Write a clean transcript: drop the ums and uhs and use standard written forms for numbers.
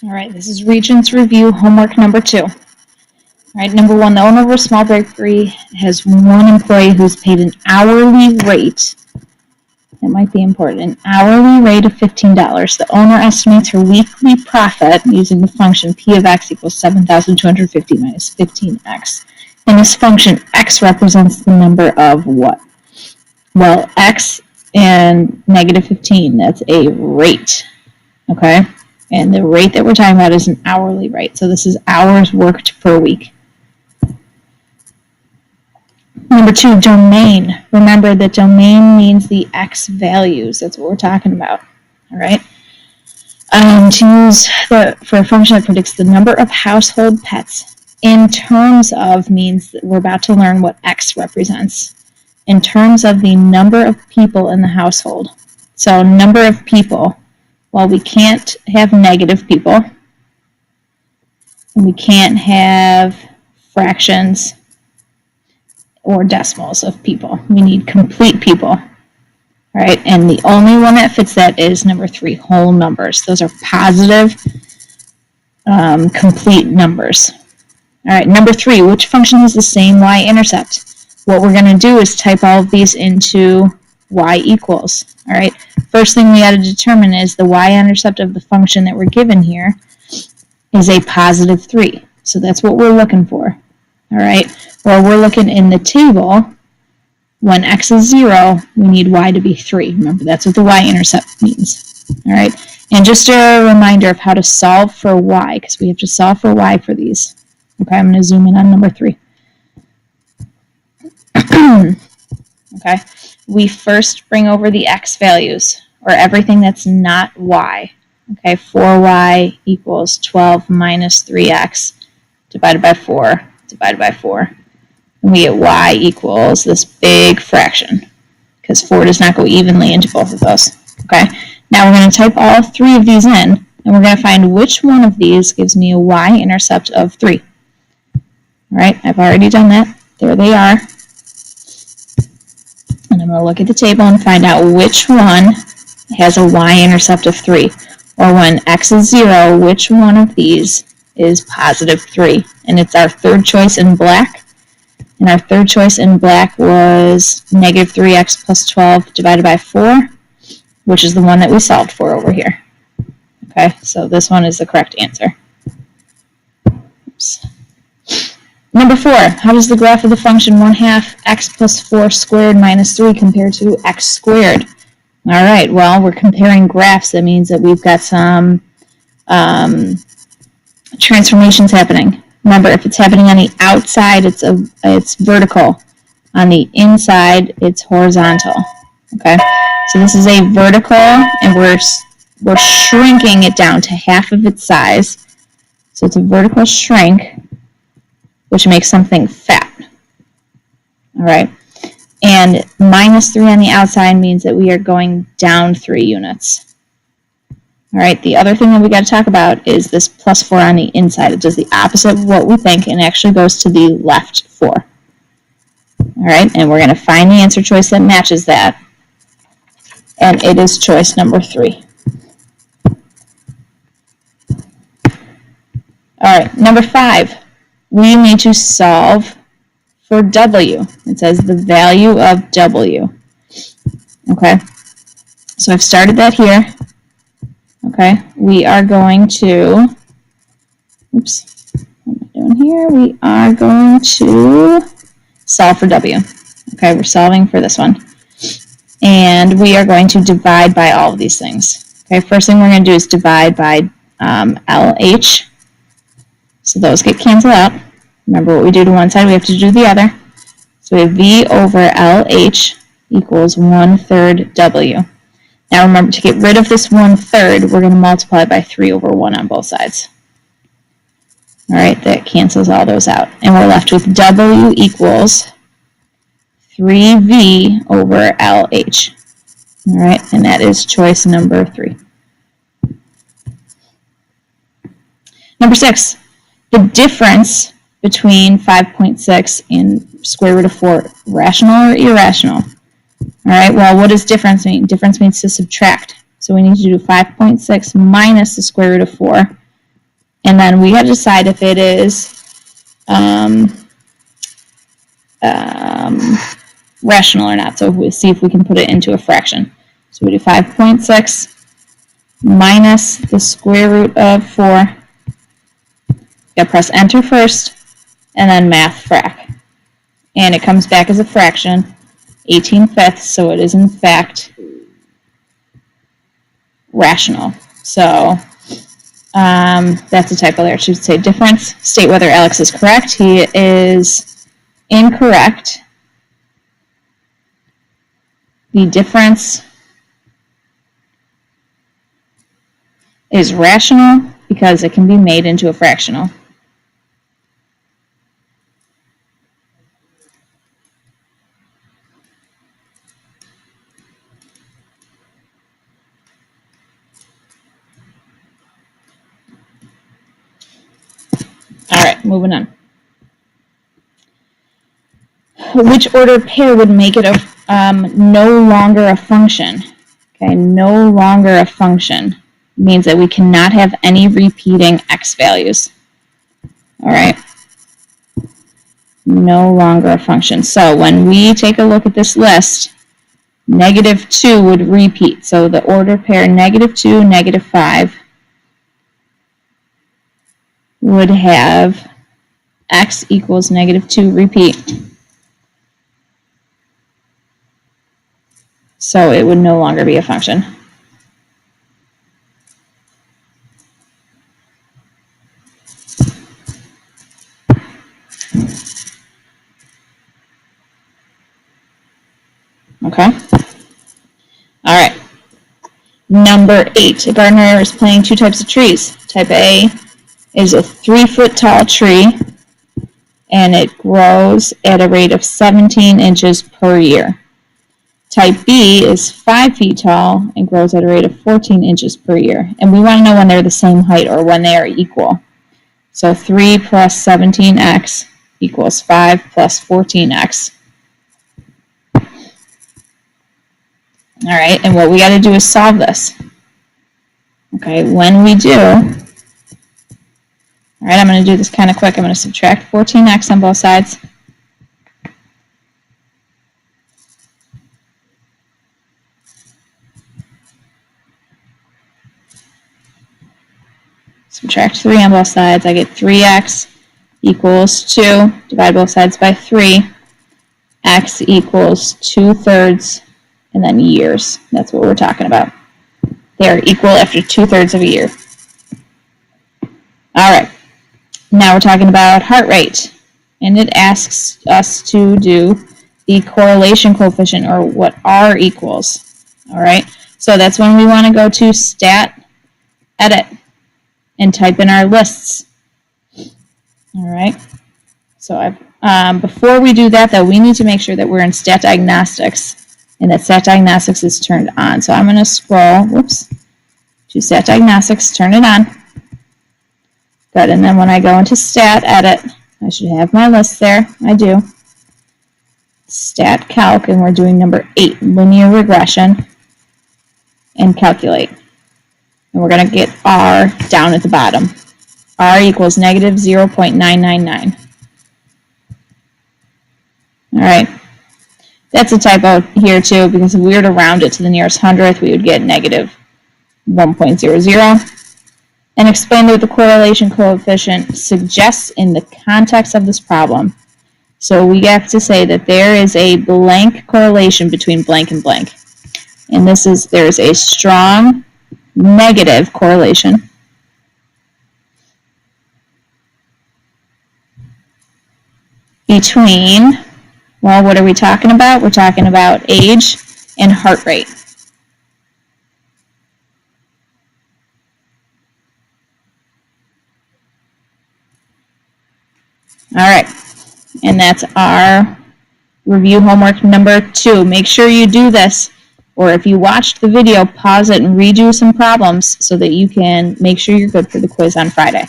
All right, this is Regents Review homework number 2. All right, number 1, the owner of a small bakery has one employee who's paid an hourly rate. It might be important. An hourly rate of $15. The owner estimates her weekly profit using the function p of x equals 7,250 minus 15x. In this function, x represents the number of what? Well, x and negative 15, that's a rate, okay? And the rate that we're talking about is an hourly rate. So this is hours worked per week. Number 2, domain. Remember that domain means the x values. That's what we're talking about. All right. To use for a function that predicts the number of household pets in terms of means that we're about to learn what x represents. In terms of the number of people in the household. So number of people. Well, we can't have negative people, and we can't have fractions or decimals of people. We need complete people, right? And the only one that fits that is number 3, whole numbers. Those are positive, complete numbers. All right, number 3, which function has the same y-intercept? What we're going to do is type all of these into y equals. All right, first thing we got to determine is the y-intercept of the function that we're given here is a positive 3. So that's what we're looking for. All right, well, we're looking in the table. When x is 0, we need y to be 3. Remember, that's what the y-intercept means. All right, and just a reminder of how to solve for y, because we have to solve for y for these. Okay, I'm going to zoom in on number 3. Okay, we first bring over the x values, or everything that's not y. Okay, 4y equals 12 minus 3x divided by 4 divided by 4. And we get y equals this big fraction, because 4 does not go evenly into both of those. Okay, now we're going to type all 3 of these in, and we're going to find which one of these gives me a y-intercept of 3. All right, I've already done that. There they are. And I'm going to look at the table and find out which one has a y-intercept of 3. Or when x is 0, which one of these is positive 3. And it's our third choice in black. And our third choice in black was negative 3x plus 12 divided by 4, which is the one that we solved for over here. Okay, so this one is the correct answer. Oops. Number 4, how does the graph of the function 1/2 x plus 4 squared minus 3 compare to x squared? All right, well, we're comparing graphs. That means that we've got some transformations happening. Remember, if it's happening on the outside, it's vertical. On the inside, it's horizontal. Okay, so this is a vertical, and we're shrinking it down to half of its size. So it's a vertical shrink, which makes something fat. All right, and minus 3 on the outside means that we are going down 3 units. All right, the other thing that we got to talk about is this plus 4 on the inside. It does the opposite of what we think and actually goes to the left 4. All right, and we're going to find the answer choice that matches that, and it is choice number 3. All right, number 5. We need to solve for w. It says the value of w. Okay, so I've started that here. Okay, we are going to, oops, what am I doing here? We are going to solve for w. Okay, we're solving for this one. And we are going to divide by all of these things. Okay, first thing we're going to do is divide by LH. So those get canceled out. Remember, what we do to one side, we have to do the other. So we have V over LH equals 1/3 W. Now remember, to get rid of this 1/3, we're going to multiply by 3 over 1 on both sides. All right, that cancels all those out. And we're left with W equals 3V over LH. All right, and that is choice number 3. Number 6, the difference between 5.6 and square root of 4, rational or irrational? All right, well, what does difference mean? Difference means to subtract. So we need to do 5.6 minus the square root of 4, And then we have to decide if it is rational or not. So we'll see if we can put it into a fraction. So we do 5.6 minus the square root of 4. You gotta press enter first, and then math frac. And it comes back as a fraction, 18/5, so it is in fact rational. So that's a typo there. It should say difference. State whether Alex is correct. He is incorrect. The difference is rational because it can be made into a fractional. All right, moving on. Which ordered pair would make it no longer a function? Okay, no longer a function means that we cannot have any repeating x values. All right, no longer a function. So when we take a look at this list, -2 would repeat. So the ordered pair -2, -5 would have x equals -2 repeat. So it would no longer be a function. Okay? All right. Number 8. A gardener is planting 2 types of trees. Type A is a 3-foot tall tree, and it grows at a rate of 17 inches per year. Type B is 5 feet tall and grows at a rate of 14 inches per year. And we want to know when they're the same height or when they are equal. So 3 plus 17x equals 5 plus 14x. All right, and what we got to do is solve this. Okay, when we do, all right, I'm going to do this kind of quick. I'm going to subtract 14x on both sides. Subtract 3 on both sides. I get 3x equals 2. Divide both sides by 3. X equals 2/3, and then years. That's what we're talking about. They are equal after 2/3 of a year. All right. Now we're talking about heart rate. And it asks us to do the correlation coefficient, or what R equals. All right. So that's when we want to go to Stat, Edit, and type in our lists. All right. So before we do that, though, we need to make sure that we're in Stat Diagnostics and that Stat Diagnostics is turned on. So I'm going to scroll, to Stat Diagnostics, turn it on. Good. And then when I go into Stat Edit, I should have my list there. I do. Stat Calc, and we're doing number 8, linear regression, and calculate. And we're going to get R down at the bottom. R equals -0.999. All right. That's a typo here too, because if we were to round it to the nearest hundredth, we would get -1.00. And explain what the correlation coefficient suggests in the context of this problem. So we have to say that there is a blank correlation between blank and blank. And there is a strong negative correlation between, well, what are we talking about? We're talking about age and heart rate. All right, and that's our review homework number 2. Make sure you do this, or if you watched the video, pause it and redo some problems so that you can make sure you're good for the quiz on Friday.